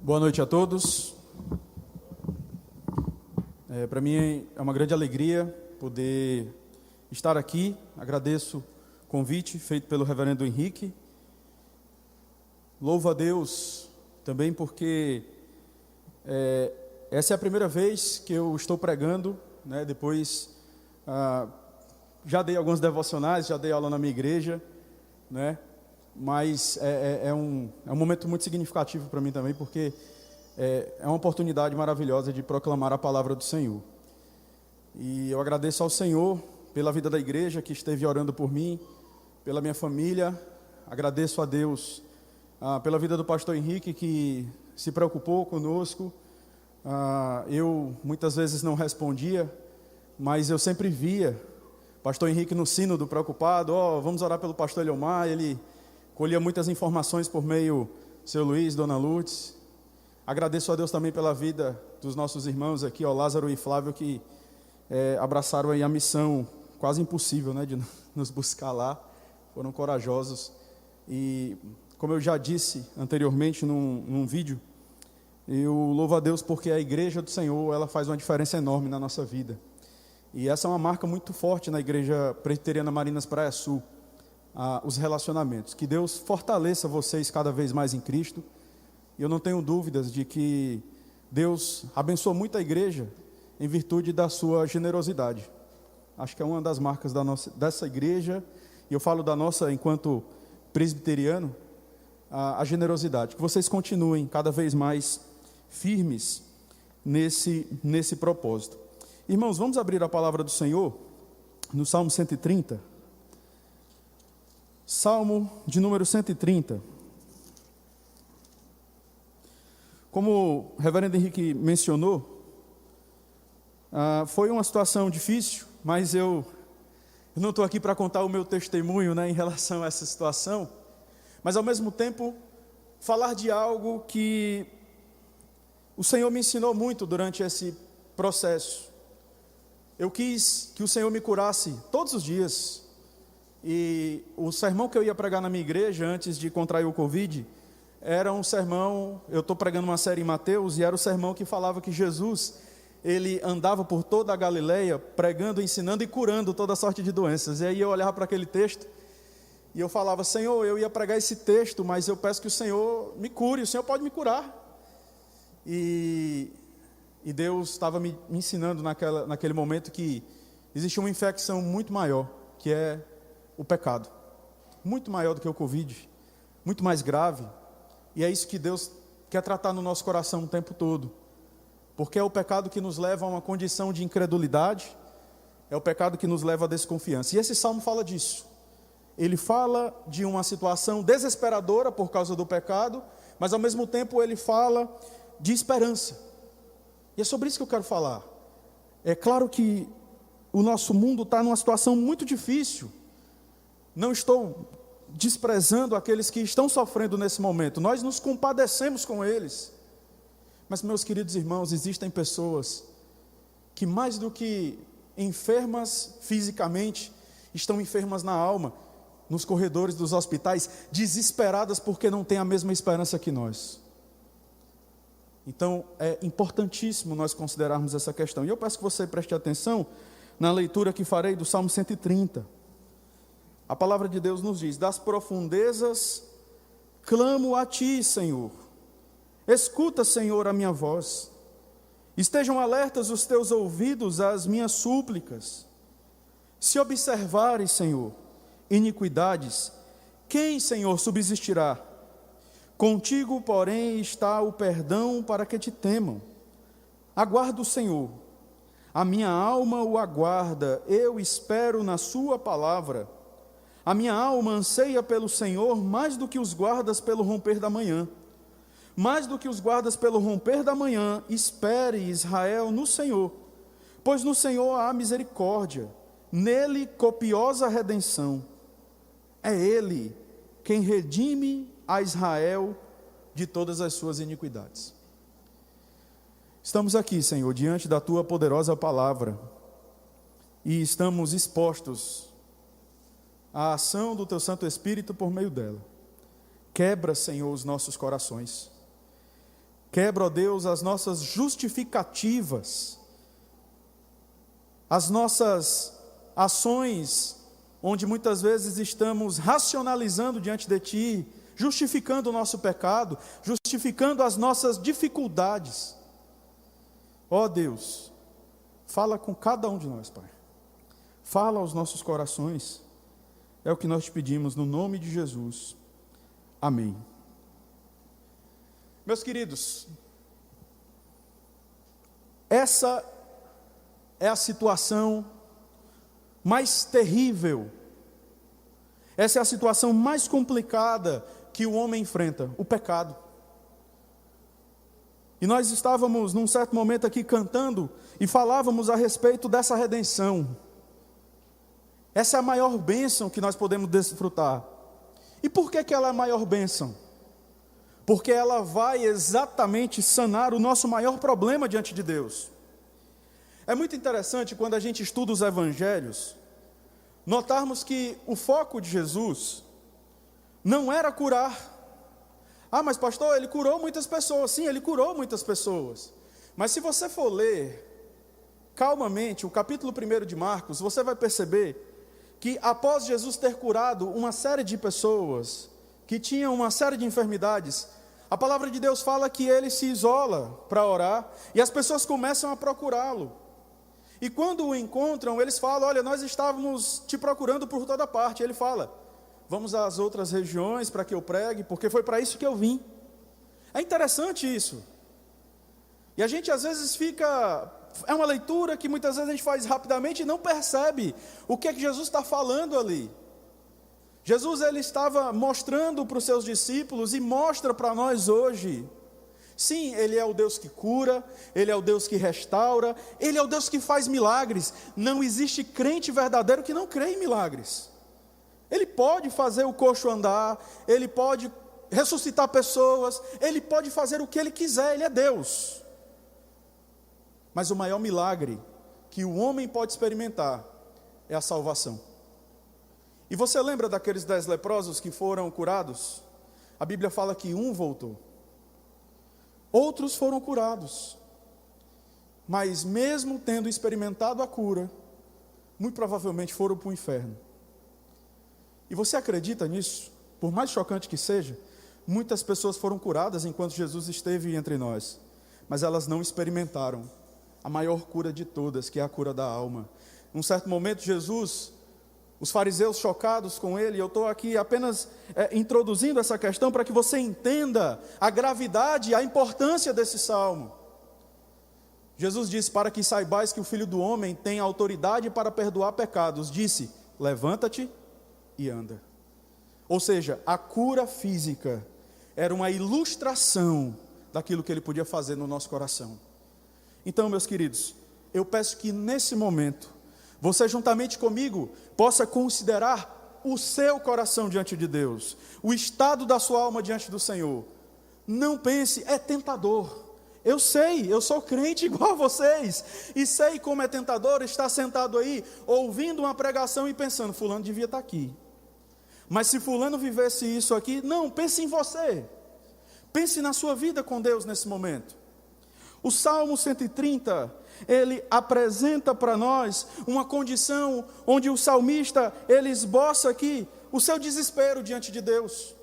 Boa noite a todos. Para mim é uma grande alegria poder estar aqui. Agradeço o convite feito pelo reverendo Henrique. Louvo a Deus também porque essa é a primeira vez que eu estou pregando, né? Depois já dei alguns devocionais, já dei aula na minha igreja, né? Mas é um momento muito significativo para mim também, porque é uma oportunidade maravilhosa de proclamar a palavra do Senhor. E eu agradeço ao Senhor pela vida da igreja que esteve orando por mim, pela minha família. Agradeço a Deus pela vida do pastor Henrique, que se preocupou conosco. Eu muitas vezes não respondia, mas eu sempre via pastor Henrique no sínodo preocupado. Vamos orar pelo pastor Eliomar. Ele colhia muitas informações por meio do seu Luiz, dona Lourdes. Agradeço a Deus também pela vida dos nossos irmãos aqui, Lázaro e Flávio, que abraçaram aí a missão quase impossível, né, de nos buscar lá. Foram corajosos. E como eu já disse anteriormente num vídeo, eu louvo a Deus porque a igreja do Senhor, ela faz uma diferença enorme na nossa vida. E essa é uma marca muito forte na igreja presbiteriana Marinas Praia Sul. Os relacionamentos. Que Deus fortaleça vocês cada vez mais em Cristo. E eu não tenho dúvidas de que Deus abençoa muito a igreja em virtude da sua generosidade. Acho que é uma das marcas dessa igreja, e eu falo da nossa enquanto presbiteriano, a generosidade. Que vocês continuem cada vez mais firmes nesse propósito. Irmãos, vamos abrir a palavra do Senhor no Salmo 130. Salmo de número 130. Como o reverendo Henrique mencionou, foi uma situação difícil, mas eu não estou aqui para contar o meu testemunho, né, em relação a essa situação, mas ao mesmo tempo falar de algo que o Senhor me ensinou muito durante esse processo. Eu quis que o Senhor me curasse todos os dias. E o sermão que eu ia pregar na minha igreja antes de contrair o Covid era um sermão, eu estou pregando uma série em Mateus, e era o sermão que falava que Jesus, ele andava por toda a Galileia pregando, ensinando e curando toda sorte de doenças. E aí eu olhava para aquele texto e eu falava: Senhor, eu ia pregar esse texto, mas eu peço que o Senhor me cure, o Senhor pode me curar. E Deus estava me ensinando naquele momento que existe uma infecção muito maior, que é o pecado, muito maior do que o Covid, muito mais grave, e é isso que Deus quer tratar no nosso coração o tempo todo, porque é o pecado que nos leva a uma condição de incredulidade, é o pecado que nos leva à desconfiança, e esse salmo fala disso. Ele fala de uma situação desesperadora por causa do pecado, mas ao mesmo tempo ele fala de esperança, e é sobre isso que eu quero falar. É claro que o nosso mundo está numa situação muito difícil. Não estou desprezando aqueles que estão sofrendo nesse momento. Nós nos compadecemos com eles. Mas, meus queridos irmãos, existem pessoas que mais do que enfermas fisicamente, estão enfermas na alma, nos corredores dos hospitais, desesperadas porque não têm a mesma esperança que nós. Então, é importantíssimo nós considerarmos essa questão. E eu peço que você preste atenção na leitura que farei do Salmo 130. A palavra de Deus nos diz: das profundezas clamo a ti, Senhor. Escuta, Senhor, a minha voz. Estejam alertas os teus ouvidos às minhas súplicas. Se observares, Senhor, iniquidades, quem, Senhor, subsistirá? Contigo, porém, está o perdão para que te temam. Aguardo o Senhor. A minha alma o aguarda, eu espero na sua palavra. A minha alma anseia pelo Senhor mais do que os guardas pelo romper da manhã. Mais do que os guardas pelo romper da manhã, espere, Israel, no Senhor. Pois no Senhor há misericórdia, nele copiosa redenção. É Ele quem redime a Israel de todas as suas iniquidades. Estamos aqui, Senhor, diante da Tua poderosa palavra, e estamos expostos à ação do Teu Santo Espírito por meio dela. Quebra, Senhor, os nossos corações. Quebra, ó Deus, as nossas justificativas, as nossas ações, onde muitas vezes estamos racionalizando diante de Ti, justificando o nosso pecado, justificando as nossas dificuldades. Ó Deus, fala com cada um de nós, Pai. Fala aos nossos corações. É o que nós te pedimos no nome de Jesus. Amém. Meus queridos, essa é a situação mais terrível, essa é a situação mais complicada que o homem enfrenta, o pecado. E nós estávamos num certo momento aqui cantando e falávamos a respeito dessa redenção. Essa é a maior bênção que nós podemos desfrutar. E por que ela é a maior bênção? Porque ela vai exatamente sanar o nosso maior problema diante de Deus. É muito interessante quando a gente estuda os evangelhos, notarmos que o foco de Jesus não era curar. Ah, mas pastor, ele curou muitas pessoas. Sim, ele curou muitas pessoas. Mas se você for ler calmamente o capítulo 1 de Marcos, você vai perceber que após Jesus ter curado uma série de pessoas que tinham uma série de enfermidades, a palavra de Deus fala que ele se isola para orar e as pessoas começam a procurá-lo. E quando o encontram, eles falam: olha, nós estávamos te procurando por toda parte. Ele fala: vamos às outras regiões para que eu pregue, porque foi para isso que eu vim. É interessante isso. E a gente às vezes fica... É uma leitura que muitas vezes a gente faz rapidamente e não percebe o que é que Jesus está falando ali. Jesus, ele estava mostrando para os seus discípulos e mostra para nós hoje. Sim, Ele é o Deus que cura, Ele é o Deus que restaura, Ele é o Deus que faz milagres. Não existe crente verdadeiro que não crê em milagres. Ele pode fazer o coxo andar, Ele pode ressuscitar pessoas, Ele pode fazer o que Ele quiser, Ele é Deus. Mas o maior milagre que o homem pode experimentar é a salvação. E você lembra daqueles 10 leprosos que foram curados? A Bíblia fala que um voltou. Outros foram curados. Mas mesmo tendo experimentado a cura, muito provavelmente foram para o inferno. E você acredita nisso? Por mais chocante que seja, muitas pessoas foram curadas enquanto Jesus esteve entre nós. Mas elas não experimentaram a maior cura de todas, que é a cura da alma. Num certo momento, Jesus... Os fariseus chocados com ele, eu estou aqui apenas introduzindo essa questão para que você entenda a gravidade e a importância desse salmo. Jesus disse: para que saibais que o Filho do Homem tem autoridade para perdoar pecados, disse: levanta-te e anda. Ou seja, a cura física era uma ilustração daquilo que ele podia fazer no nosso coração. Então, meus queridos, eu peço que nesse momento, você juntamente comigo possa considerar o seu coração diante de Deus, o estado da sua alma diante do Senhor. Não pense: é tentador. Eu sei, eu sou crente igual a vocês, e sei como é tentador estar sentado aí, ouvindo uma pregação e pensando: fulano devia estar aqui. Mas se fulano vivesse isso aqui, não, pense em você. Pense na sua vida com Deus nesse momento. O Salmo 130, ele apresenta para nós uma condição onde o salmista, ele esboça aqui o seu desespero diante de Deus.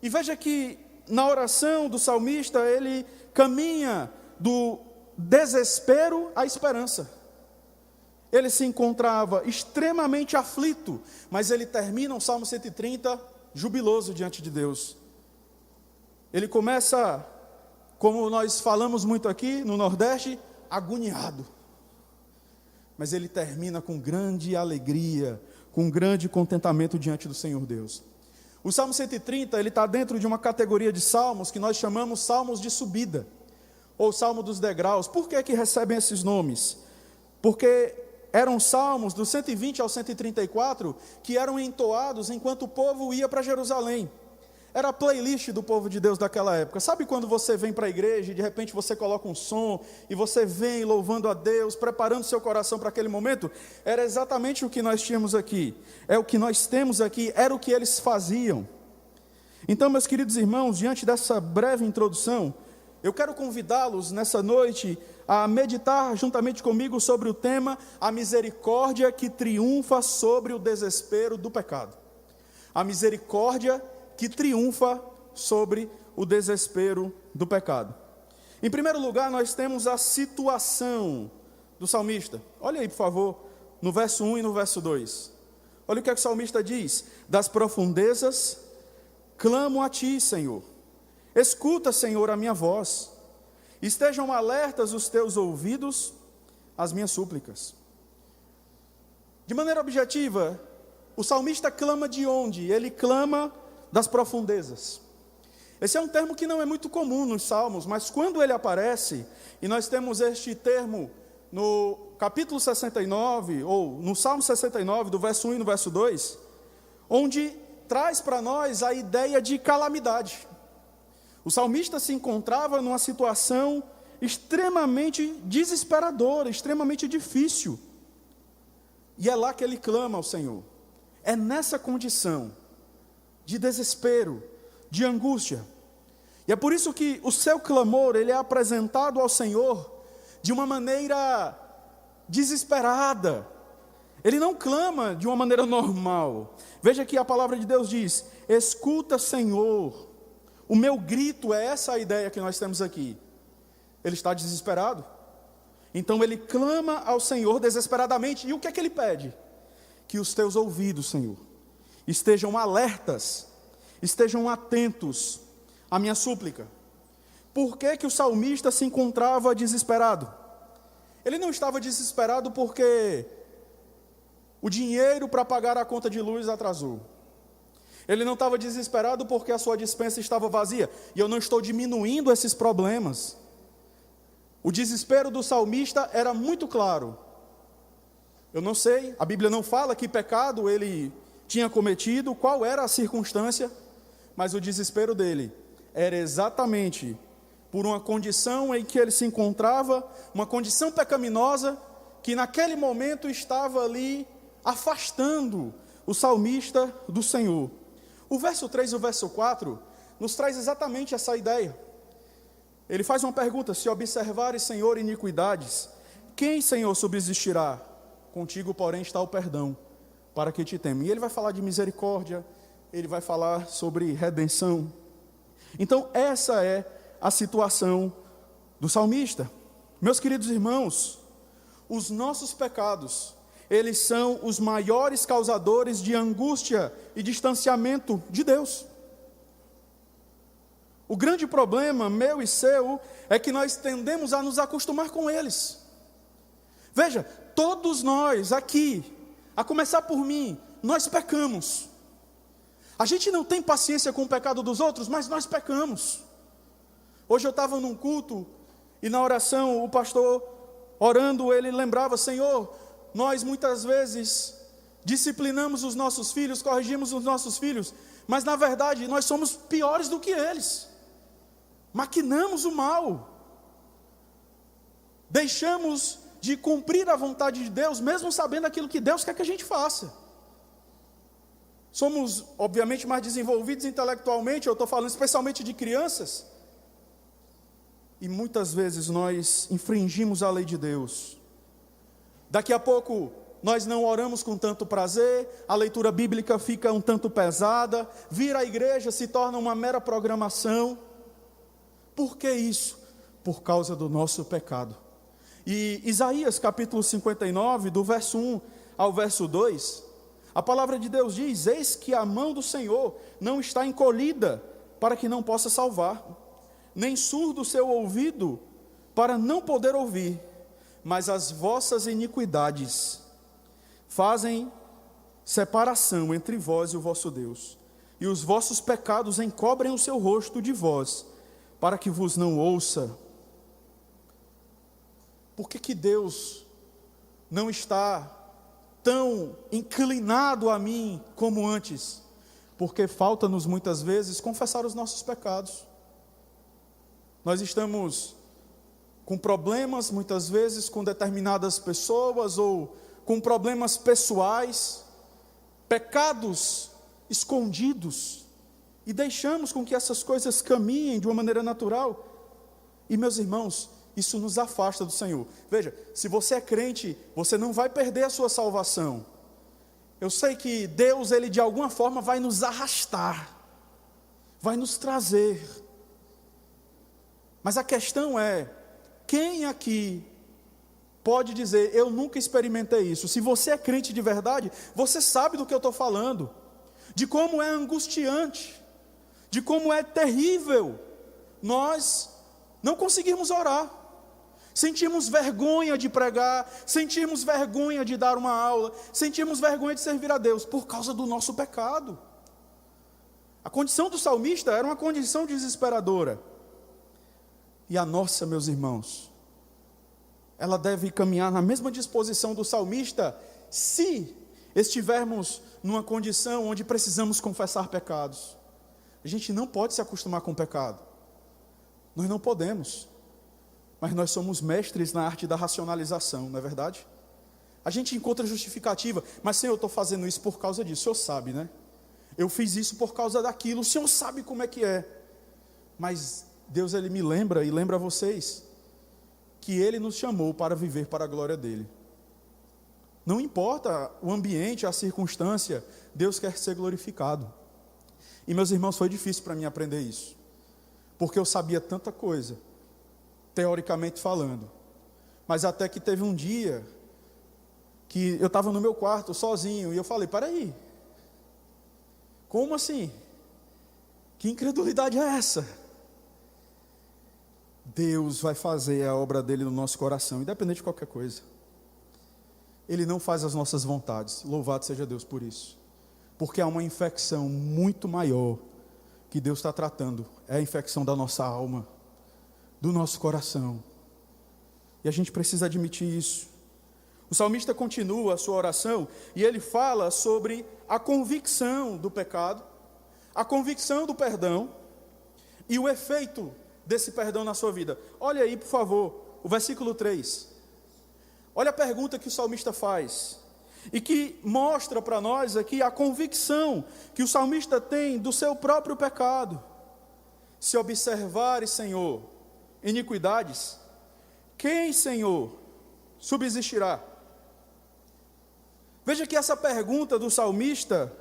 E veja que na oração do salmista, ele caminha do desespero à esperança. Ele se encontrava extremamente aflito, mas ele termina o Salmo 130 jubiloso diante de Deus. Ele começa, como nós falamos muito aqui no Nordeste, agoniado. Mas ele termina com grande alegria, com grande contentamento diante do Senhor Deus. O Salmo 130, ele está dentro de uma categoria de salmos que nós chamamos salmos de subida, ou salmo dos degraus. Por que que recebem esses nomes? Porque eram salmos do 120 ao 134 que eram entoados enquanto o povo ia para Jerusalém. Era a playlist do povo de Deus daquela época. Sabe quando você vem para a igreja e de repente você coloca um som e você vem louvando a Deus, preparando seu coração para aquele momento? Era exatamente o que nós tínhamos aqui. É o que nós temos aqui, era o que eles faziam. Então, meus queridos irmãos, diante dessa breve introdução, eu quero convidá-los nessa noite a meditar juntamente comigo sobre o tema a misericórdia que triunfa sobre o desespero do pecado. A misericórdia que triunfa sobre o desespero do pecado. Em primeiro lugar, nós temos a situação do salmista. Olha aí, por favor, no verso 1 e no verso 2. Olha o que é que o salmista diz: das profundezas clamo a ti, Senhor. Escuta, Senhor, a minha voz. Estejam alertas os teus ouvidos às minhas súplicas. De maneira objetiva, o salmista clama de onde? Ele clama das profundezas. Esse é um termo que não é muito comum nos salmos, mas quando ele aparece, e nós temos este termo no capítulo 69, ou no Salmo 69, do verso 1 e no verso 2, onde traz para nós a ideia de calamidade. O salmista se encontrava numa situação extremamente desesperadora, extremamente difícil. E é lá que ele clama ao Senhor. É nessa condição de desespero, de angústia. E é por isso que o seu clamor, ele é apresentado ao Senhor de uma maneira desesperada. Ele não clama de uma maneira normal. Veja que a palavra de Deus diz: escuta, Senhor. O meu grito é essa a ideia que nós temos aqui. Ele está desesperado. Então ele clama ao Senhor desesperadamente. E o que é que ele pede? Que os teus ouvidos, Senhor, estejam alertas, estejam atentos à minha súplica. Por que que o salmista se encontrava desesperado? Ele não estava desesperado porque o dinheiro para pagar a conta de luz atrasou. Ele não estava desesperado porque a sua despensa estava vazia. E eu não estou diminuindo esses problemas. O desespero do salmista era muito claro. Eu não sei, a Bíblia não fala que pecado ele tinha cometido, qual era a circunstância, mas o desespero dele era exatamente por uma condição em que ele se encontrava, uma condição pecaminosa, que naquele momento estava ali afastando o salmista do Senhor. O verso 3 e o verso 4 nos traz exatamente essa ideia. Ele faz uma pergunta: se observares, Senhor, iniquidades, quem, Senhor, subsistirá? Contigo, porém, está o perdão, para que te teme. E ele vai falar de misericórdia, ele vai falar sobre redenção. Então, essa é a situação do salmista. Meus queridos irmãos, os nossos pecados, eles são os maiores causadores de angústia e distanciamento de Deus. O grande problema, meu e seu, é que nós tendemos a nos acostumar com eles. Veja, todos nós aqui, a começar por mim, nós pecamos. A gente não tem paciência com o pecado dos outros, mas nós pecamos. Hoje eu estava num culto e na oração o pastor orando, ele lembrava: Senhor, nós muitas vezes disciplinamos os nossos filhos, corrigimos os nossos filhos, mas na verdade nós somos piores do que eles. Maquinamos o mal. Deixamos de cumprir a vontade de Deus, mesmo sabendo aquilo que Deus quer que a gente faça. Somos, obviamente, mais desenvolvidos intelectualmente, eu estou falando especialmente de crianças, e muitas vezes nós infringimos a lei de Deus. Daqui a pouco nós não oramos com tanto prazer, a leitura bíblica fica um tanto pesada, vir à igreja se torna uma mera programação. Por que isso? Por causa do nosso pecado. E Isaías capítulo 59, do verso 1 ao verso 2, a palavra de Deus diz: eis que a mão do Senhor não está encolhida para que não possa salvar, nem surdo o seu ouvido para não poder ouvir, mas as vossas iniquidades fazem separação entre vós e o vosso Deus, e os vossos pecados encobrem o seu rosto de vós, para que vos não ouça. Por que Deus não está tão inclinado a mim como antes? Porque falta-nos muitas vezes confessar os nossos pecados. Nós estamos com problemas muitas vezes com determinadas pessoas, ou com problemas pessoais, pecados escondidos, e deixamos com que essas coisas caminhem de uma maneira natural. E meus irmãos, isso nos afasta do Senhor. Veja, se você é crente, você não vai perder a sua salvação. Eu sei que Deus, Ele de alguma forma vai nos arrastar, vai nos trazer. Mas a questão é, quem aqui pode dizer, eu nunca experimentei isso? Se você é crente de verdade, você sabe do que eu estou falando, de como é angustiante, de como é terrível nós não conseguirmos orar, sentimos vergonha de pregar, sentimos vergonha de dar uma aula, sentimos vergonha de servir a Deus, por causa do nosso pecado. A condição do salmista era uma condição desesperadora, e a nossa, meus irmãos, ela deve caminhar na mesma disposição do salmista, se estivermos numa condição onde precisamos confessar pecados. A gente não pode se acostumar com o pecado, nós não podemos, mas nós somos mestres na arte da racionalização, não é verdade? A gente encontra justificativa, mas Senhor, eu estou fazendo isso por causa disso, o Senhor sabe, né? Eu fiz isso por causa daquilo, o Senhor sabe como é que é. Mas Deus, Ele me lembra e lembra a vocês, que Ele nos chamou para viver para a glória dEle. Não importa o ambiente, a circunstância, Deus quer ser glorificado. E meus irmãos, foi difícil para mim aprender isso, porque eu sabia tanta coisa, teoricamente falando, mas até que teve um dia, que eu estava no meu quarto, sozinho, e eu falei, peraí, como assim? Que incredulidade é essa? Deus vai fazer a obra dele no nosso coração, independente de qualquer coisa. Ele não faz as nossas vontades, louvado seja Deus por isso, porque há uma infecção muito maior, que Deus está tratando, é a infecção da nossa alma, do nosso coração, e a gente precisa admitir isso. O salmista continua a sua oração, e ele fala sobre a convicção do pecado, a convicção do perdão, e o efeito desse perdão na sua vida. Olha aí, por favor, o versículo 3, olha a pergunta que o salmista faz, e que mostra para nós aqui a convicção que o salmista tem do seu próprio pecado. Se observares, Senhor, iniquidades, quem, Senhor, subsistirá? Veja que essa pergunta do salmista,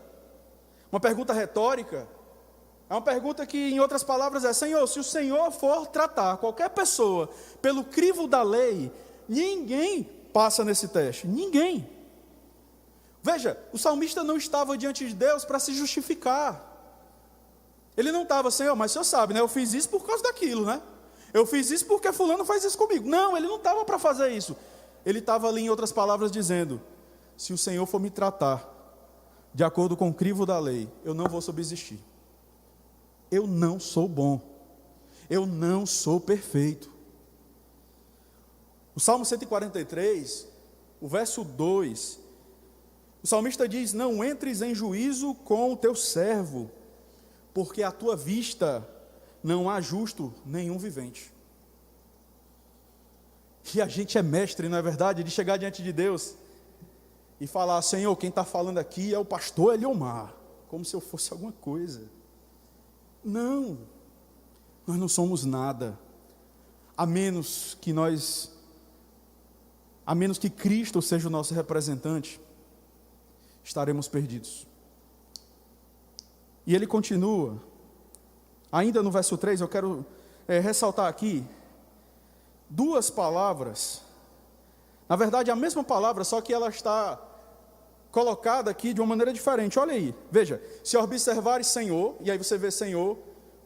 uma pergunta retórica, é uma pergunta que, em outras palavras, é: Senhor, se o Senhor for tratar qualquer pessoa pelo crivo da lei, ninguém passa nesse teste, ninguém. Veja, o salmista não estava diante de Deus para se justificar. Ele não estava, Senhor, mas o Senhor sabe, né? Eu fiz isso por causa daquilo, né? Eu fiz isso porque fulano faz isso comigo. Não, ele não estava para fazer isso. Ele estava ali, em outras palavras, dizendo: se o Senhor for me tratar de acordo com o crivo da lei, eu não vou subsistir. Eu não sou bom. Eu não sou perfeito. O Salmo 143, o verso 2, o salmista diz: não entres em juízo com o teu servo, porque à tua vista não há justo nenhum vivente. E a gente é mestre, não é verdade, de chegar diante de Deus e falar: Senhor, quem está falando aqui é o pastor Eliomar, como se eu fosse alguma coisa. Não, nós não somos nada, a menos que Cristo seja o nosso representante, estaremos perdidos. E ele continua, ainda no verso 3, eu quero ressaltar aqui duas palavras, na verdade a mesma palavra, só que ela está colocada aqui de uma maneira diferente. Olha aí, veja: se observares Senhor, e aí você vê Senhor,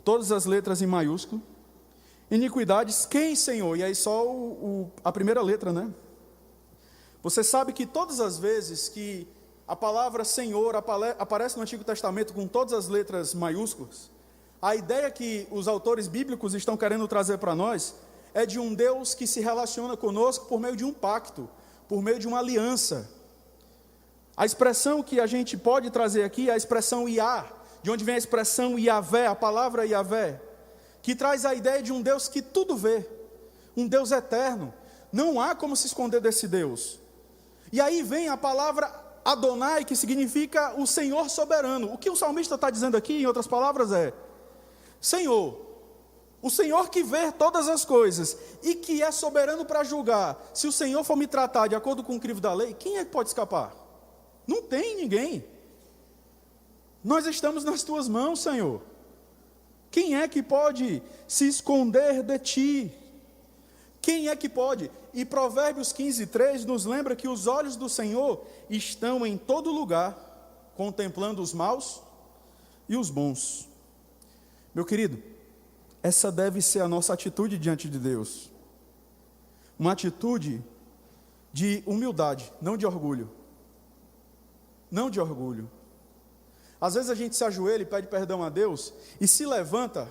todas as letras em maiúsculo, iniquidades, quem Senhor? E aí só a primeira letra, né? Você sabe que todas as vezes que a palavra Senhor aparece no Antigo Testamento com todas as letras maiúsculas, a ideia que os autores bíblicos estão querendo trazer para nós é de um Deus que se relaciona conosco por meio de um pacto, por meio de uma aliança. A expressão que a gente pode trazer aqui é a expressão Iá, de onde vem a expressão Iavé, a palavra Iavé, que traz a ideia de um Deus que tudo vê, um Deus eterno. Não há como se esconder desse Deus. E aí vem a palavra Adonai, que significa o Senhor soberano. O que o salmista está dizendo aqui, em outras palavras, é: Senhor, O Senhor que vê todas as coisas e que é soberano para julgar, se o Senhor for me tratar de acordo com o crivo da lei, quem é que pode escapar? Não tem ninguém. Nós estamos nas tuas mãos, Senhor. Quem é que pode se esconder de ti? Quem é que pode? E Provérbios 15:3 nos lembra que os olhos do Senhor estão em todo lugar, contemplando os maus e os bons. Meu querido, essa deve ser a nossa atitude diante de Deus. Uma atitude de humildade, não de orgulho. Não de orgulho. Às vezes a gente se ajoelha e pede perdão a Deus e se levanta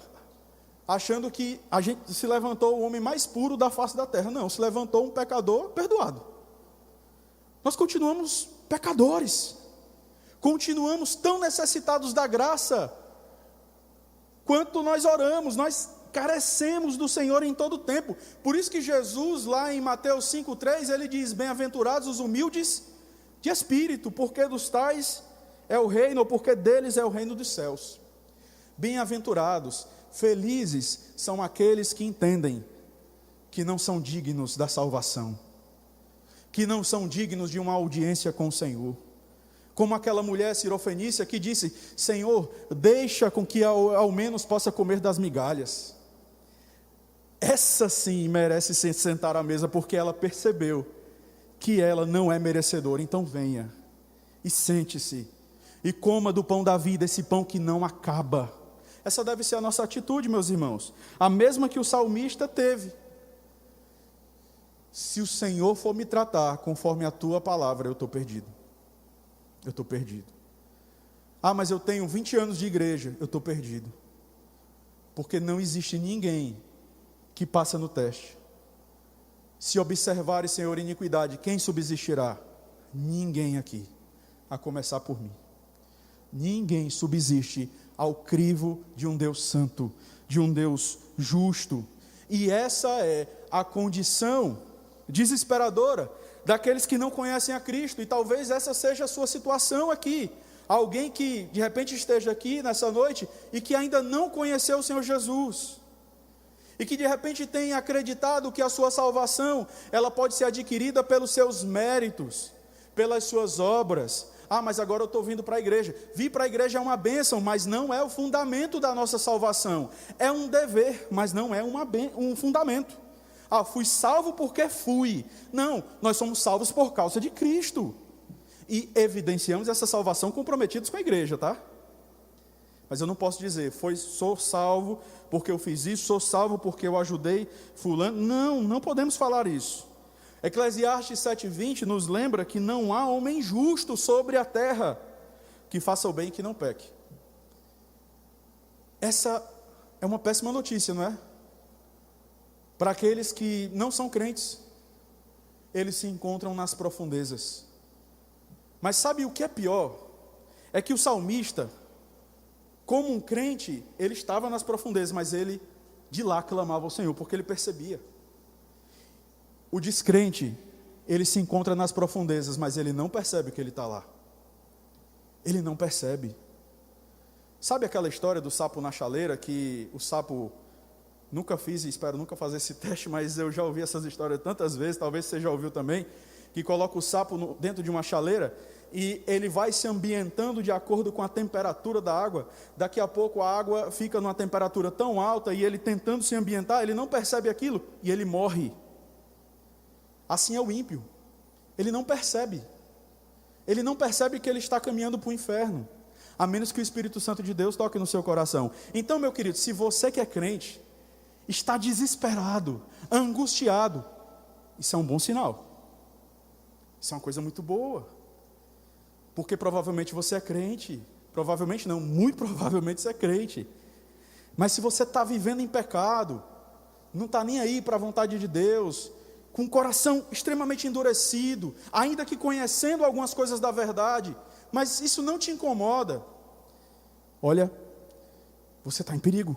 achando que a gente se levantou o homem mais puro da face da terra. Não, se levantou um pecador perdoado. Nós continuamos pecadores. Continuamos tão necessitados da graça quanto nós oramos. Nós carecemos do Senhor em todo o tempo. Por isso que Jesus, lá em Mateus 5:3, ele diz: bem-aventurados os humildes de espírito, porque dos tais é o reino, ou porque deles é o reino dos céus. Bem-aventurados, felizes são aqueles que entendem que não são dignos da salvação, que não são dignos de uma audiência com o Senhor. Como aquela mulher cirofenícia que disse: Senhor, deixa com que ao menos possa comer das migalhas. Essa sim merece se sentar à mesa, porque ela percebeu que ela não é merecedora. Então venha e sente-se e coma do pão da vida, esse pão que não acaba. Essa deve ser a nossa atitude, meus irmãos, a mesma que o salmista teve. Se o Senhor for me tratar conforme a tua palavra, eu estou perdido. Eu estou perdido. Ah, mas eu tenho 20 anos de igreja. Eu estou perdido. Porque não existe ninguém que passa no teste. Se observares, Senhor, iniquidade, quem subsistirá? Ninguém aqui, a começar por mim. Ninguém subsiste ao crivo de um Deus santo, de um Deus justo. E essa é a condição desesperadora daqueles que não conhecem a Cristo. E talvez essa seja a sua situação aqui. Alguém que de repente esteja aqui nessa noite e que ainda não conheceu o Senhor Jesus, e que de repente tenha acreditado que a sua salvação ela pode ser adquirida pelos seus méritos, pelas suas obras. Ah, mas agora eu estou vindo para a igreja. Vir para a igreja é uma bênção, mas não é o fundamento da nossa salvação. É um dever, mas não é um fundamento. Ah, fui salvo porque fui. Não, nós somos salvos por causa de Cristo. E evidenciamos essa salvação comprometidos com a igreja, tá? Mas eu não posso dizer, sou salvo porque eu fiz isso, sou salvo porque eu ajudei fulano. Não podemos falar isso. Eclesiastes 7:20 nos lembra que não há homem justo sobre a terra que faça o bem e que não peque. Essa é uma péssima notícia, não é? Para aqueles que não são crentes, eles se encontram nas profundezas. Mas sabe o que é pior? É que o salmista, como um crente, ele estava nas profundezas, mas ele de lá clamava ao Senhor, porque ele percebia. O descrente, ele se encontra nas profundezas, mas ele não percebe que ele está lá. Ele não percebe. Sabe aquela história do sapo na chaleira, que o sapo, nunca fiz e espero nunca fazer esse teste, mas eu já ouvi essas histórias tantas vezes, talvez você já ouviu também, que coloca o sapo dentro de uma chaleira e ele vai se ambientando de acordo com a temperatura da água. Daqui a pouco a água fica numa temperatura tão alta e ele tentando se ambientar, ele não percebe aquilo e ele morre. Assim é o ímpio. Ele não percebe. Ele não percebe que ele está caminhando para o inferno, a menos que o Espírito Santo de Deus toque no seu coração. Então, meu querido, se você que é crente está desesperado, angustiado, isso é um bom sinal. Isso é uma coisa muito boa. Porque provavelmente você é crente. Provavelmente não, muito provavelmente você é crente. Mas se você está vivendo em pecado, não está nem aí para a vontade de Deus, com o coração extremamente endurecido, ainda que conhecendo algumas coisas da verdade, mas isso não te incomoda, olha, você está em perigo.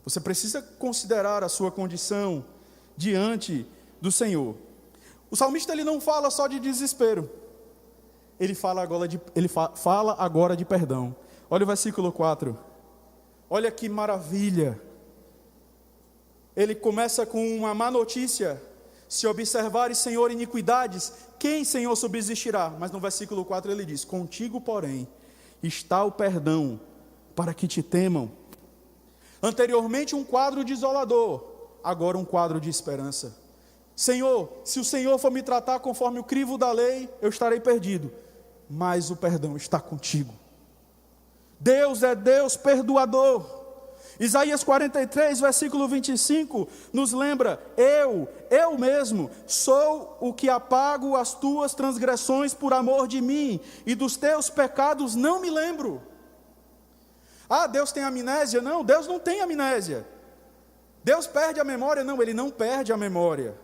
Você precisa considerar a sua condição diante do Senhor. O salmista ele não fala só de desespero, ele fala agora de perdão. Olha o versículo 4, olha que maravilha. ele começa com uma má notícia: se observares, Senhor, iniquidades, quem, Senhor, subsistirá? Mas no versículo 4 ele diz: contigo, porém, está o perdão, para que te temam. Anteriormente um quadro desolador, agora um quadro de esperança. Senhor, se o Senhor for me tratar conforme o crivo da lei, eu estarei perdido, mas o perdão está contigo. Deus é Deus perdoador. Isaías 43, versículo 25, nos lembra: eu mesmo, sou o que apago as tuas transgressões por amor de mim, e dos teus pecados não me lembro. Ah, Deus tem amnésia? Não, Deus não tem amnésia. Deus perde a memória? Não, Ele não perde a memória.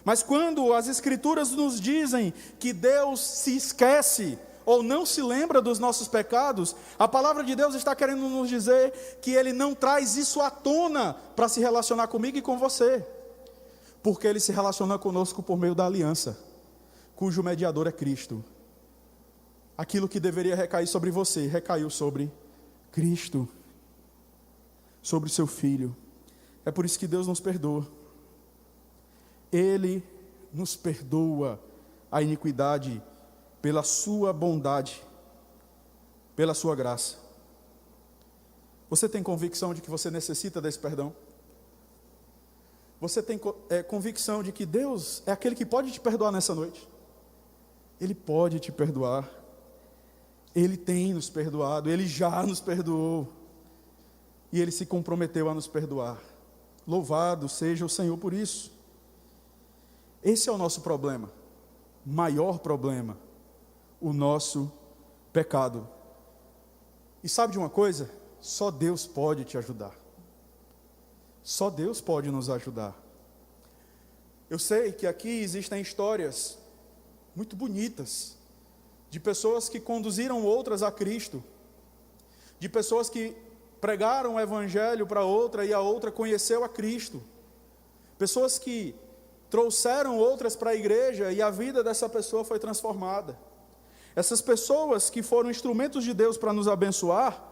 Mas quando as Escrituras nos dizem que Deus se esquece ou não se lembra dos nossos pecados, a palavra de Deus está querendo nos dizer que Ele não traz isso à tona para se relacionar comigo e com você, porque Ele se relaciona conosco por meio da aliança, cujo mediador é Cristo. Aquilo que deveria recair sobre você, recaiu sobre Cristo, sobre o seu Filho. É por isso que Deus nos perdoa. Ele nos perdoa a iniquidade pela sua bondade, pela sua graça. Você tem convicção de que você necessita desse perdão? Você tem convicção de que Deus é aquele que pode te perdoar nessa noite? Ele pode te perdoar. Ele tem nos perdoado, Ele já nos perdoou. E Ele se comprometeu a nos perdoar. Louvado seja o Senhor por isso. Esse é o nosso problema, maior problema, o nosso pecado. E sabe de uma coisa? Só Deus pode te ajudar. Só Deus pode nos ajudar. Eu sei que aqui existem histórias muito bonitas, de pessoas que conduziram outras a Cristo, de pessoas que pregaram o Evangelho para outra e a outra conheceu a Cristo, pessoas que trouxeram outras para a igreja e a vida dessa pessoa foi transformada. Essas pessoas que foram instrumentos de Deus para nos abençoar,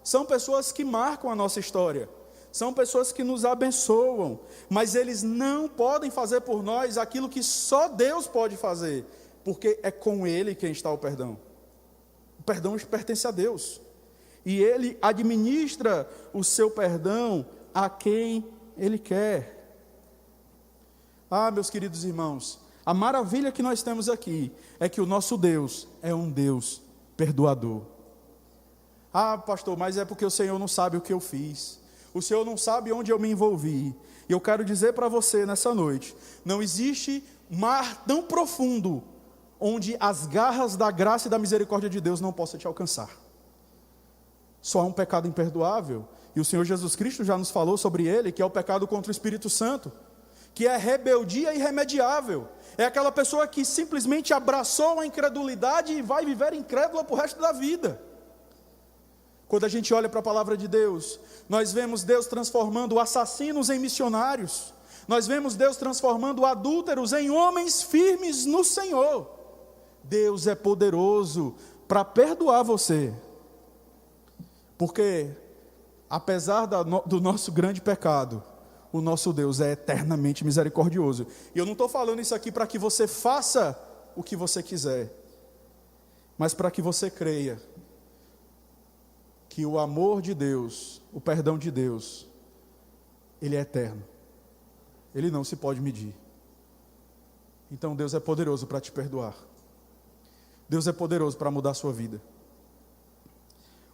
são pessoas que marcam a nossa história, são pessoas que nos abençoam, mas eles não podem fazer por nós aquilo que só Deus pode fazer, porque é com Ele quem está o perdão. O perdão pertence a Deus, e Ele administra o seu perdão a quem Ele quer. Ah, meus queridos irmãos, a maravilha que nós temos aqui é que o nosso Deus é um Deus perdoador. Ah, pastor, mas é porque o Senhor não sabe o que eu fiz, o Senhor não sabe onde eu me envolvi. E eu quero dizer para você nessa noite, não existe mar tão profundo onde as garras da graça e da misericórdia de Deus não possam te alcançar. Só há um pecado imperdoável, e o Senhor Jesus Cristo já nos falou sobre ele, que é o pecado contra o Espírito Santo, que é rebeldia irremediável. É aquela pessoa que simplesmente abraçou a incredulidade e vai viver incrédula para o resto da vida. Quando a gente olha para a palavra de Deus, nós vemos Deus transformando assassinos em missionários, nós vemos Deus transformando adúlteros em homens firmes no Senhor. Deus é poderoso para perdoar você, porque apesar do nosso grande pecado, o nosso Deus é eternamente misericordioso. E eu não estou falando isso aqui para que você faça o que você quiser, mas para que você creia que o amor de Deus, o perdão de Deus, ele é eterno, ele não se pode medir. Então Deus é poderoso para te perdoar, Deus é poderoso para mudar a sua vida.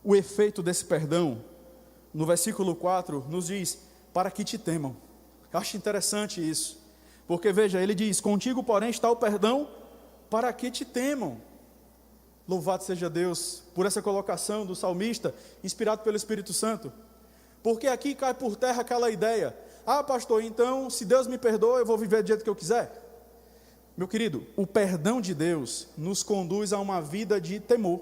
O efeito desse perdão, no versículo 4, nos diz: para que te temam. Eu acho interessante isso, porque veja, ele diz: contigo porém está o perdão, para que te temam. Louvado seja Deus por essa colocação do salmista, inspirado pelo Espírito Santo, porque aqui cai por terra aquela ideia: ah, pastor, então se Deus me perdoa, eu vou viver do jeito que eu quiser. Meu querido, o perdão de Deus nos conduz a uma vida de temor.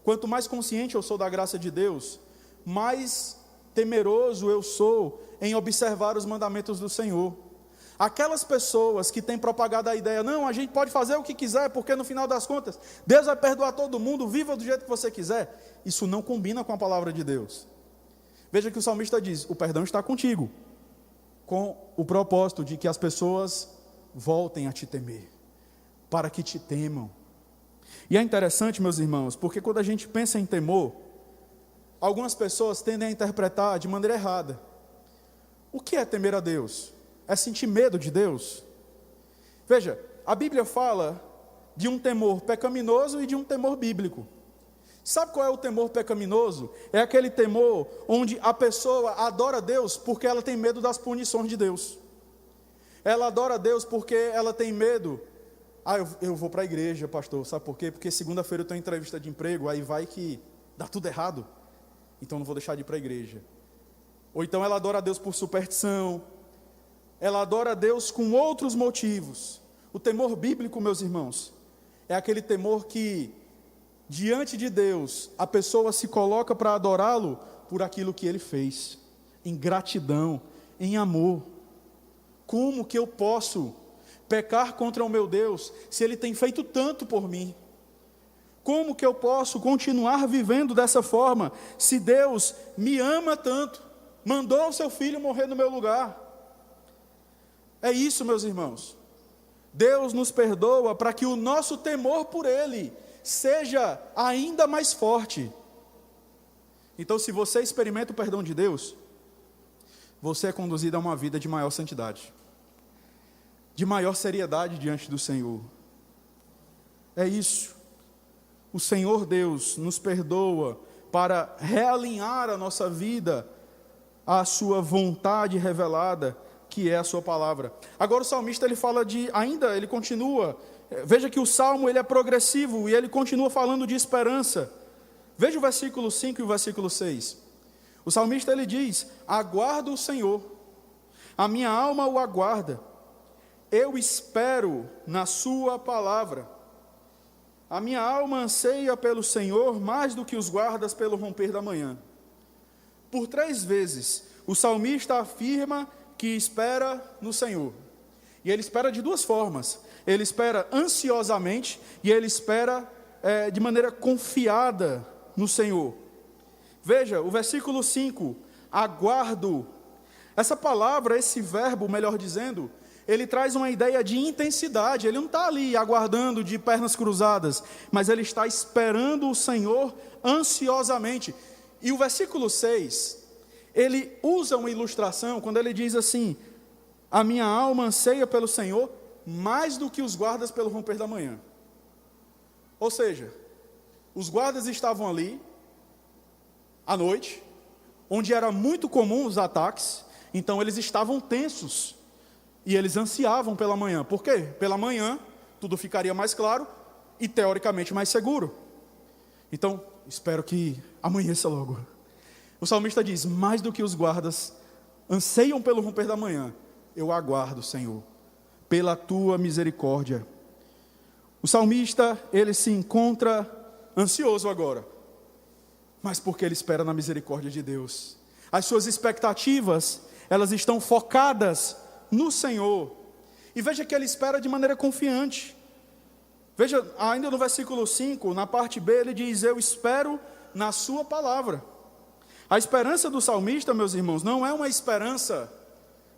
Quanto mais consciente eu sou da graça de Deus, mais temeroso eu sou em observar os mandamentos do Senhor. Aquelas pessoas que têm propagado a ideia: não, a gente pode fazer o que quiser, porque no final das contas, Deus vai perdoar todo mundo, viva do jeito que você quiser. Isso não combina com a palavra de Deus. Veja que o salmista diz: o perdão está contigo, com o propósito de que as pessoas voltem a te temer, para que te temam. E é interessante, meus irmãos, porque quando a gente pensa em temor, algumas pessoas tendem a interpretar de maneira errada. O que é temer a Deus? É sentir medo de Deus? Veja, a Bíblia fala de um temor pecaminoso e de um temor bíblico. Sabe qual é o temor pecaminoso? É aquele temor onde a pessoa adora Deus porque ela tem medo das punições de Deus. Ela adora Deus porque ela tem medo. Eu vou para a igreja, pastor, sabe por quê? Porque segunda-feira eu tenho entrevista de emprego, aí vai que dá tudo errado, então não vou deixar de ir para a igreja. Ou então ela adora a Deus por superstição, ela adora a Deus com outros motivos. O temor bíblico, meus irmãos, é aquele temor que, diante de Deus, a pessoa se coloca para adorá-lo por aquilo que Ele fez, em gratidão, em amor. Como que eu posso pecar contra o meu Deus, se Ele tem feito tanto por mim? Como que eu posso continuar vivendo dessa forma, se Deus me ama tanto, mandou o seu Filho morrer no meu lugar? É isso, meus irmãos. Deus nos perdoa para que o nosso temor por Ele seja ainda mais forte. Então, se você experimenta o perdão de Deus, você é conduzido a uma vida de maior santidade, de maior seriedade diante do Senhor. É isso. O Senhor Deus nos perdoa para realinhar a nossa vida à sua vontade revelada, que é a sua palavra. Agora o salmista ele continua. Veja que o salmo ele é progressivo e ele continua falando de esperança. Veja o versículo 5 e o versículo 6. O salmista ele diz: aguardo o Senhor, a minha alma o aguarda. Eu espero na sua palavra. A minha alma anseia pelo Senhor mais do que os guardas pelo romper da manhã. Por 3 vezes, o salmista afirma que espera no Senhor. E ele espera de 2 formas. Ele espera ansiosamente e ele espera de maneira confiada no Senhor. Veja, o versículo 5, aguardo. Essa palavra, esse verbo, melhor dizendo, ele traz uma ideia de intensidade. Ele não está ali aguardando de pernas cruzadas, mas ele está esperando o Senhor ansiosamente. E o versículo 6, ele usa uma ilustração quando ele diz assim: a minha alma anseia pelo Senhor mais do que os guardas pelo romper da manhã. Ou seja, os guardas estavam ali à noite, onde era muito comum os ataques, então eles estavam tensos. E eles ansiavam pela manhã. Por quê? Pela manhã, tudo ficaria mais claro e teoricamente mais seguro. Então, espero que amanheça logo. O salmista diz: mais do que os guardas anseiam pelo romper da manhã, eu aguardo, Senhor, pela tua misericórdia. O salmista, ele se encontra ansioso agora, mas porque ele espera na misericórdia de Deus. As suas expectativas, elas estão focadas no Senhor. E veja que ele espera de maneira confiante. Veja, ainda no versículo 5, na parte B, ele diz: eu espero na sua palavra. A esperança do salmista, meus irmãos, não é uma esperança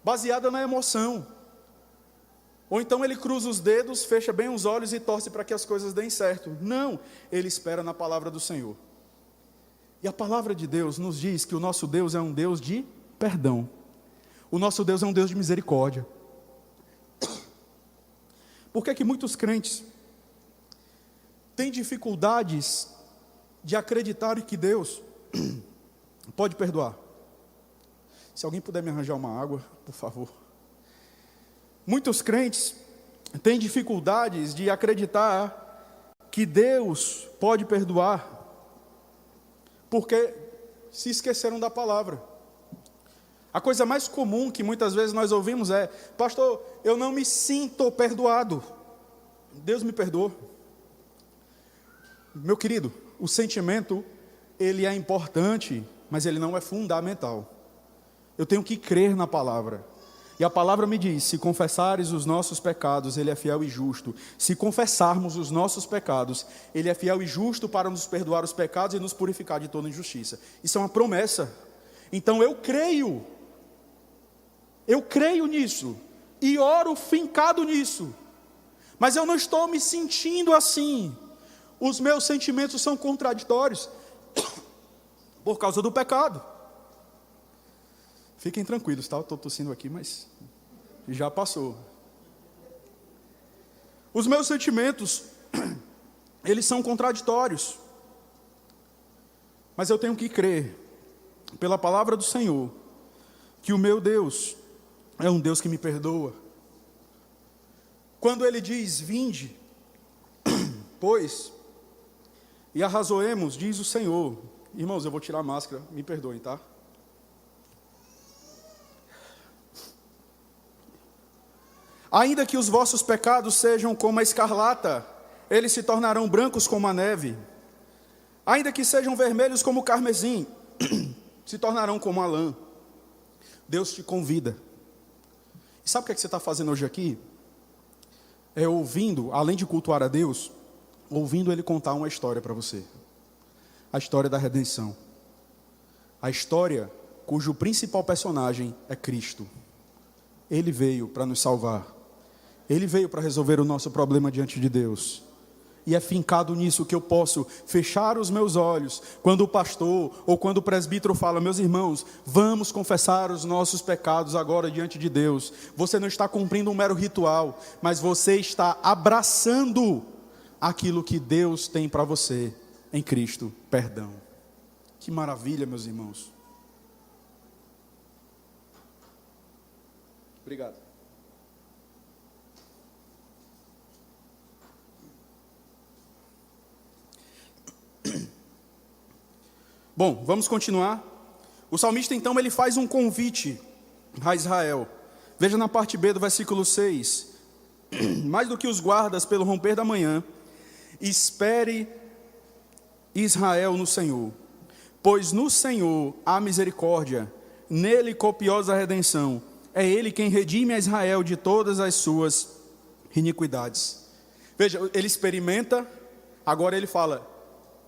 baseada na emoção. Ou então ele cruza os dedos, fecha bem os olhos e torce para que as coisas deem certo. Não, ele espera na palavra do Senhor. E a palavra de Deus nos diz que o nosso Deus é um Deus de perdão. O nosso Deus é um Deus de misericórdia. Por que que muitos crentes têm dificuldades de acreditar que Deus pode perdoar? Se alguém puder me arranjar uma água, por favor. Muitos crentes têm dificuldades de acreditar que Deus pode perdoar, porque se esqueceram da palavra. A coisa mais comum que muitas vezes nós ouvimos é: pastor, eu não me sinto perdoado. Deus me perdoou. Meu querido, o sentimento, ele é importante, mas ele não é fundamental. Eu tenho que crer na palavra. E a palavra me diz: se confessares os nossos pecados, Ele é fiel e justo. Se confessarmos os nossos pecados, Ele é fiel e justo para nos perdoar os pecados e nos purificar de toda injustiça. Isso é uma promessa. Então eu creio eu creio nisso e oro fincado nisso, mas eu não estou me sentindo assim. Os meus sentimentos são contraditórios por causa do pecado. Fiquem tranquilos, tá? Eu estou tossindo aqui, mas já passou. Os meus sentimentos, eles são contraditórios, mas eu tenho que crer, pela palavra do Senhor, que o meu Deus é um Deus que me perdoa. Quando Ele diz, vinde, pois, e arrazoemos, diz o Senhor. Irmãos, eu vou tirar a máscara, me perdoem, tá? Ainda que os vossos pecados sejam como a escarlata, eles se tornarão brancos como a neve. Ainda que sejam vermelhos como o carmesim, se tornarão como a lã. Deus te convida. E sabe o que é que você está fazendo hoje aqui? É ouvindo, além de cultuar a Deus, ouvindo Ele contar uma história para você. A história da redenção. A história cujo principal personagem é Cristo. Ele veio para nos salvar. Ele veio para resolver o nosso problema diante de Deus. E é fincado nisso que eu posso fechar os meus olhos quando o pastor ou quando o presbítero fala, meus irmãos, vamos confessar os nossos pecados agora diante de Deus. Você não está cumprindo um mero ritual, mas você está abraçando aquilo que Deus tem para você em Cristo, perdão. Que maravilha, meus irmãos. Obrigado. Bom, vamos continuar. O salmista então ele faz um convite a Israel. Veja na parte B do versículo 6. Mais do que os guardas pelo romper da manhã, espere Israel no Senhor. Pois no Senhor há misericórdia, nele copiosa redenção. É Ele quem redime a Israel de todas as suas iniquidades. Veja, ele experimenta, agora ele fala,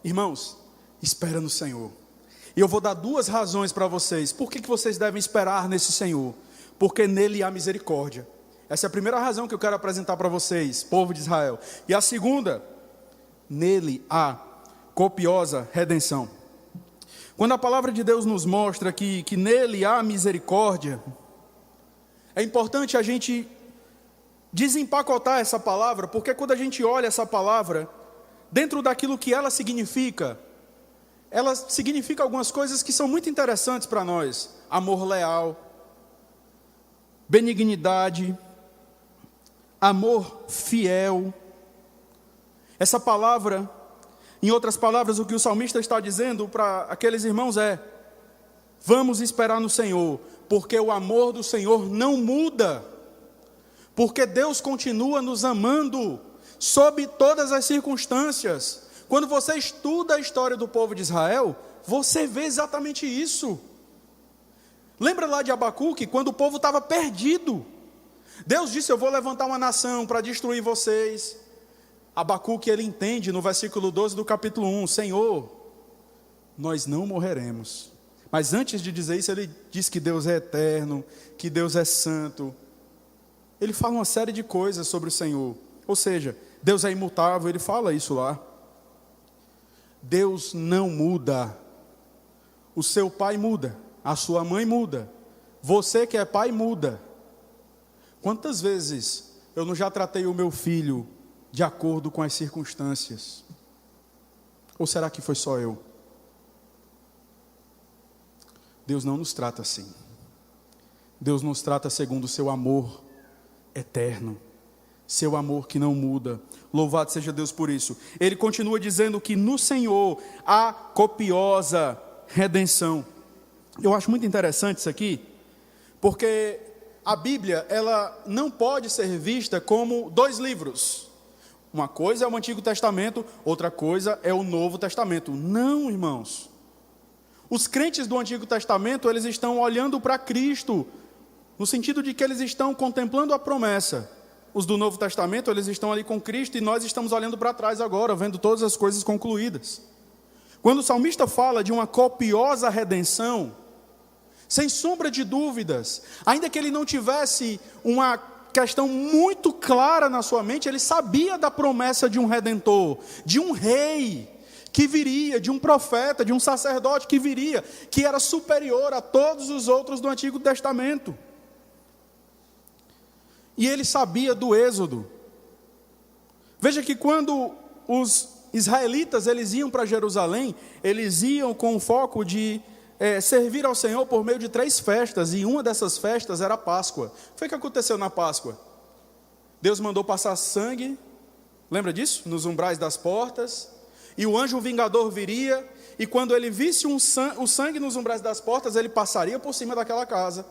irmãos, espera no Senhor. E eu vou dar duas razões para vocês. Por que vocês devem esperar nesse Senhor? Porque nele há misericórdia. Essa é a primeira razão que eu quero apresentar para vocês, povo de Israel. E a segunda, nele há copiosa redenção. Quando a palavra de Deus nos mostra que nele há misericórdia, é importante a gente desempacotar essa palavra, porque quando a gente olha essa palavra, dentro daquilo que ela significa algumas coisas que são muito interessantes para nós. Amor leal, benignidade, amor fiel. Essa palavra, em outras palavras, o que o salmista está dizendo para aqueles irmãos é: vamos esperar no Senhor, porque o amor do Senhor não muda, porque Deus continua nos amando, sob todas as circunstâncias. Quando você estuda a história do povo de Israel, você vê exatamente isso. Lembra lá de Abacuque, quando o povo estava perdido? Deus disse, eu vou levantar uma nação para destruir vocês. Abacuque, ele entende no versículo 12 do capítulo 1, Senhor, nós não morreremos. Mas antes de dizer isso, ele diz que Deus é eterno, que Deus é santo. Ele fala uma série de coisas sobre o Senhor. Ou seja, Deus é imutável, ele fala isso lá. Deus não muda. O seu pai muda, a sua mãe muda, você que é pai muda. Quantas vezes eu não já tratei o meu filho de acordo com as circunstâncias? Ou será que foi só eu? Deus não nos trata assim. Deus nos trata segundo o seu amor eterno, seu amor que não muda. Louvado seja Deus por isso. Ele continua dizendo que no Senhor há copiosa redenção. Eu acho muito interessante isso aqui, porque a Bíblia, ela não pode ser vista como dois livros. Uma coisa é o Antigo Testamento, outra coisa é o Novo Testamento. Não, irmãos. Os crentes do Antigo Testamento, eles estão olhando para Cristo, no sentido de que eles estão contemplando a promessa. Os do Novo Testamento, eles estão ali com Cristo e nós estamos olhando para trás agora, vendo todas as coisas concluídas. Quando o salmista fala de uma copiosa redenção, Sem sombra de dúvidas, ainda que ele não tivesse uma questão muito clara na sua mente, ele sabia da promessa de um redentor, de um rei que viria, de um profeta, de um sacerdote que viria, que era superior a todos os outros do Antigo Testamento. E ele sabia do Êxodo. Veja que quando os israelitas eles iam para Jerusalém, eles iam com o foco de servir ao Senhor por meio de 3 festas, e uma dessas festas era a Páscoa. O que foi que aconteceu na Páscoa? Deus mandou passar sangue, lembra disso? Nos umbrais das portas, e o anjo vingador viria, e quando ele visse o sangue nos umbrais das portas, ele passaria por cima daquela casa,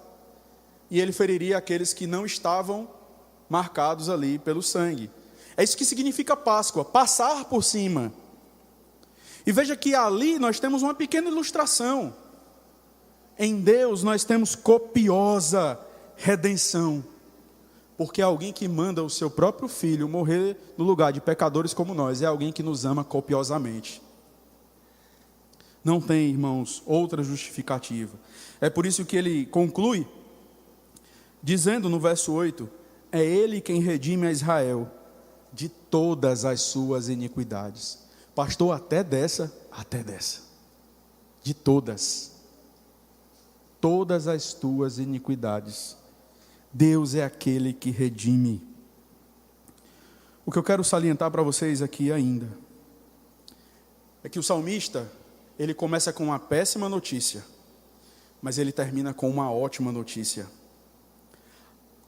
e ele feriria aqueles que não estavam marcados ali pelo sangue. É isso que significa Páscoa, passar por cima. E veja que ali nós temos uma pequena ilustração. Em Deus nós temos copiosa redenção, porque é alguém que manda o seu próprio Filho morrer no lugar de pecadores como nós, é alguém que nos ama copiosamente. Não tem, irmãos, outra justificativa. É por isso que ele conclui, dizendo no verso 8, é Ele quem redime a Israel de todas as suas iniquidades. Pastor, até dessa, de todas as tuas iniquidades. Deus é aquele que redime. O que eu quero salientar para vocês aqui ainda, é que o salmista, ele começa com uma péssima notícia, mas ele termina com uma ótima notícia.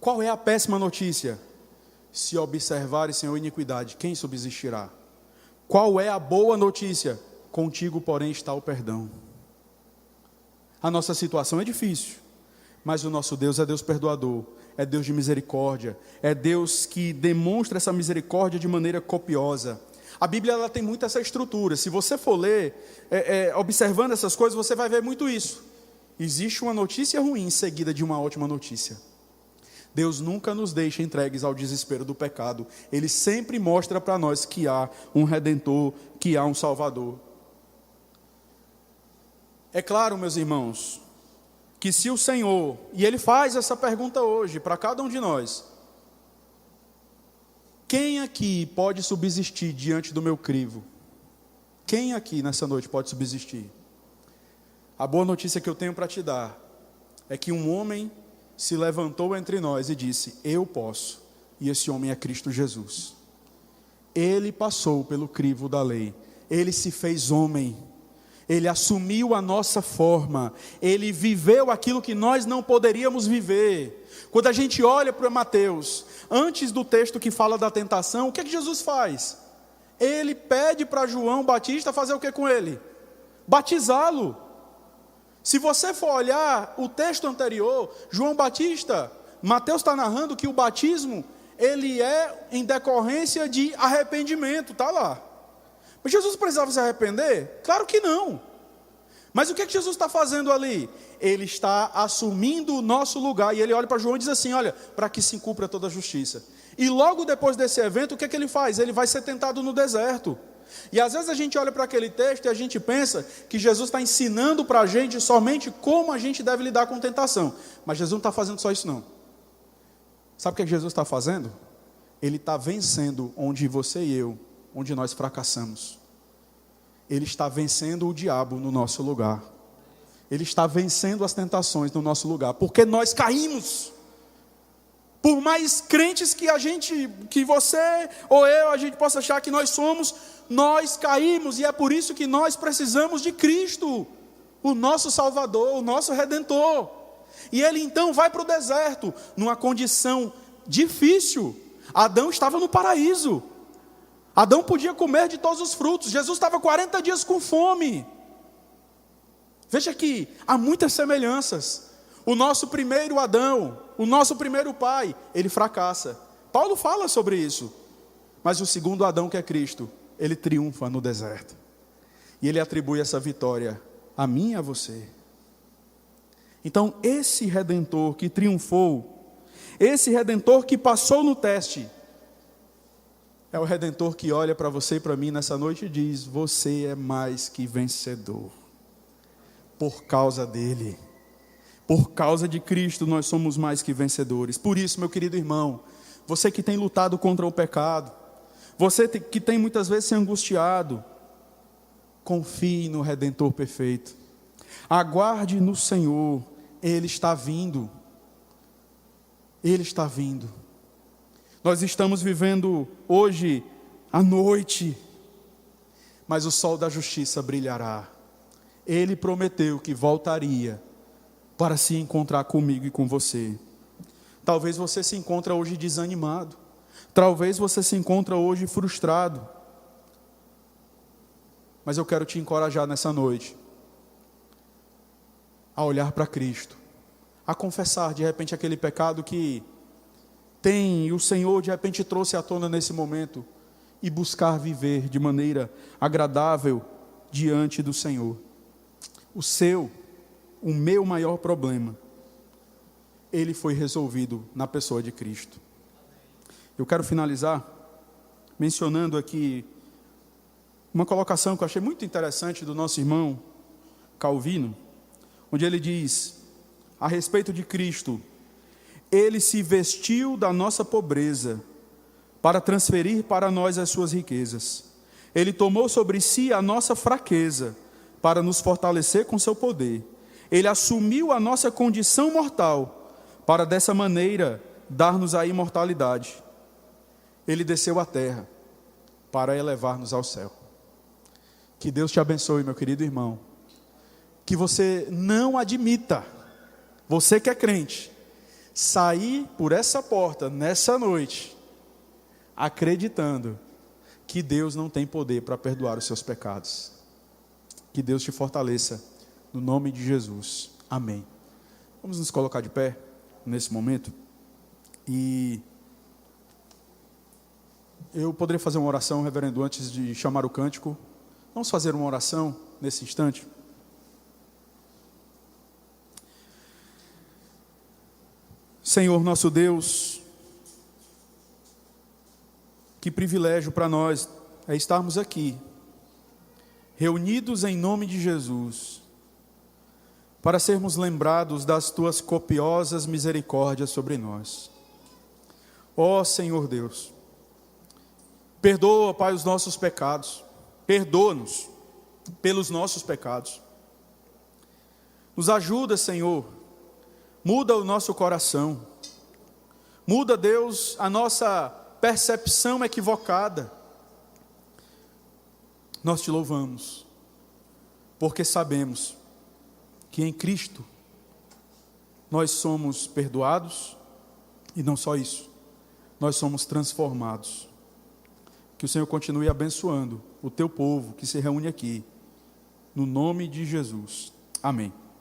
Qual é a péssima notícia? Se observares, Senhor, iniquidade, quem subsistirá? Qual é a boa notícia? Contigo, porém, está o perdão. A nossa situação é difícil, mas o nosso Deus é Deus perdoador, é Deus de misericórdia, é Deus que demonstra essa misericórdia de maneira copiosa. A Bíblia ela tem muito essa estrutura. Se você for ler, observando essas coisas, você vai ver muito isso. Existe uma notícia ruim seguida de uma ótima notícia. Deus nunca nos deixa entregues ao desespero do pecado. Ele sempre mostra para nós que há um Redentor, que há um Salvador. É claro, meus irmãos, que se o Senhor, e Ele faz essa pergunta hoje para cada um de nós, quem aqui pode subsistir diante do meu crivo? Quem aqui nessa noite pode subsistir? A boa notícia que eu tenho para te dar é que um homem se levantou entre nós e disse, eu posso, e esse homem é Cristo Jesus. Ele passou pelo crivo da lei, ele se fez homem, ele assumiu a nossa forma, ele viveu aquilo que nós não poderíamos viver. Quando a gente olha para Mateus, antes do texto que fala da tentação, o que é que Jesus faz? Ele pede para João Batista fazer o que com ele? Batizá-lo. Se você for olhar o texto anterior, João Batista, Mateus está narrando que o batismo, ele é em decorrência de arrependimento, está lá. Mas Jesus precisava se arrepender? Claro que não. Mas o que é que Jesus está fazendo ali? Ele está assumindo o nosso lugar, e ele olha para João e diz assim, olha, para que se cumpra toda a justiça. E logo depois desse evento, o que é que ele faz? Ele vai ser tentado no deserto. E às vezes a gente olha para aquele texto e a gente pensa que Jesus está ensinando para a gente somente como a gente deve lidar com tentação. Mas Jesus não está fazendo só isso não. Sabe o que Jesus está fazendo? Ele está vencendo onde você e eu, onde nós fracassamos. Ele está vencendo o diabo no nosso lugar. Ele está vencendo as tentações no nosso lugar. Porque nós caímos. Por mais crentes que você ou eu, a gente possa achar que nós somos, nós caímos, e é por isso que nós precisamos de Cristo, o nosso Salvador, o nosso Redentor. E ele então vai para o deserto, numa condição difícil. Adão estava no paraíso, Adão podia comer de todos os frutos, Jesus estava 40 dias com fome. Veja que há muitas semelhanças. O nosso primeiro Adão, o nosso primeiro pai, ele fracassa. Paulo fala sobre isso. Mas o segundo Adão, que é Cristo, ele triunfa no deserto. E ele atribui essa vitória a mim e a você. Então, esse Redentor que triunfou, esse Redentor que passou no teste, é o Redentor que olha para você e para mim nessa noite e diz, você é mais que vencedor. Por causa dele. Por causa de Cristo nós somos mais que vencedores. Por isso, meu querido irmão, você que tem lutado contra o pecado, você que tem muitas vezes se angustiado, confie no Redentor perfeito. Aguarde no Senhor, Ele está vindo. Ele está vindo. Nós estamos vivendo hoje à noite, mas o sol da justiça brilhará. Ele prometeu que voltaria para se encontrar comigo e com você. Talvez você se encontre hoje desanimado. Talvez você se encontre hoje frustrado. Mas eu quero te encorajar nessa noite a olhar para Cristo, a confessar de repente aquele pecado que o Senhor de repente trouxe à tona nesse momento, e buscar viver de maneira agradável diante do Senhor. O meu maior problema, ele foi resolvido na pessoa de Cristo. Eu quero finalizar mencionando aqui uma colocação que eu achei muito interessante do nosso irmão Calvino, onde ele diz a respeito de Cristo: ele se vestiu da nossa pobreza para transferir para nós as suas riquezas. Ele tomou sobre si a nossa fraqueza para nos fortalecer com seu poder. Ele assumiu a nossa condição mortal para dessa maneira dar-nos a imortalidade. Ele desceu à terra para elevar-nos ao céu. Que Deus te abençoe, meu querido irmão. Que você não admita, você que é crente, sair por essa porta nessa noite acreditando que Deus não tem poder para perdoar os seus pecados. Que Deus te fortaleça no nome de Jesus. Amém. Vamos nos colocar de pé nesse momento. E eu poderia fazer uma oração, reverendo, antes de chamar o cântico. Vamos fazer uma oração nesse instante. Senhor nosso Deus, que privilégio para nós é estarmos aqui, reunidos em nome de Jesus, para sermos lembrados das Tuas copiosas misericórdias sobre nós. Ó Senhor Deus, perdoa, Pai, os nossos pecados, perdoa-nos pelos nossos pecados. Nos ajuda, Senhor, muda o nosso coração, muda, Deus, a nossa percepção equivocada. Nós te louvamos, porque sabemos que em Cristo nós somos perdoados, e não só isso, nós somos transformados. Que o Senhor continue abençoando o teu povo que se reúne aqui, no nome de Jesus. Amém.